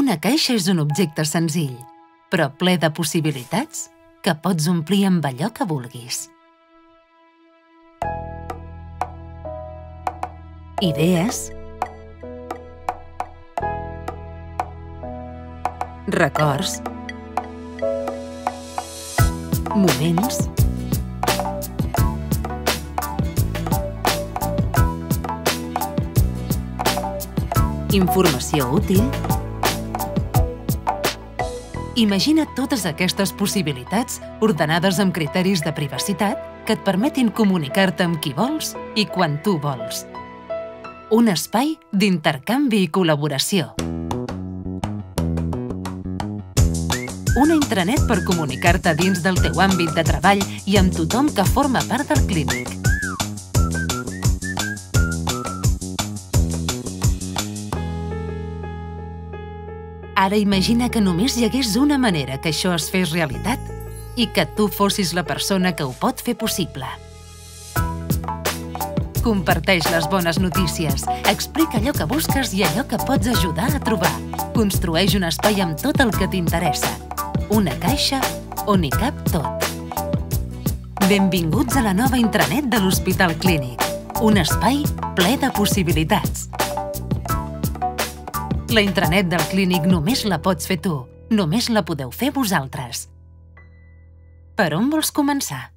Una caixa és un objecte senzill, però ple de possibilitats que pots omplir amb allò que vulguis. Idees, records, moments, informació útil. Imagina totes aquestes possibilitats ordenades amb criteris de privacitat que et permetin comunicar-te amb qui vols i quan tu vols. Un espai d'intercanvi i col·laboració. Una intranet per comunicar-te dins del teu àmbit de treball i amb tothom que forma part del clínic. Ara imagina que només hi hagués una manera que això es fes realitat i que tu fossis la persona que ho pot fer possible. Comparteix les bones notícies, explica allò que busques i allò que pots ajudar a trobar. Construeix un espai amb tot el que t'interessa. Una caixa on hi cap tot. Benvinguts a la nova intranet de l'Hospital Clínic. Un espai ple de possibilitats. La intranet del Clínic només la pots fer tu. Només la podeu fer vosaltres. Per on vols començar?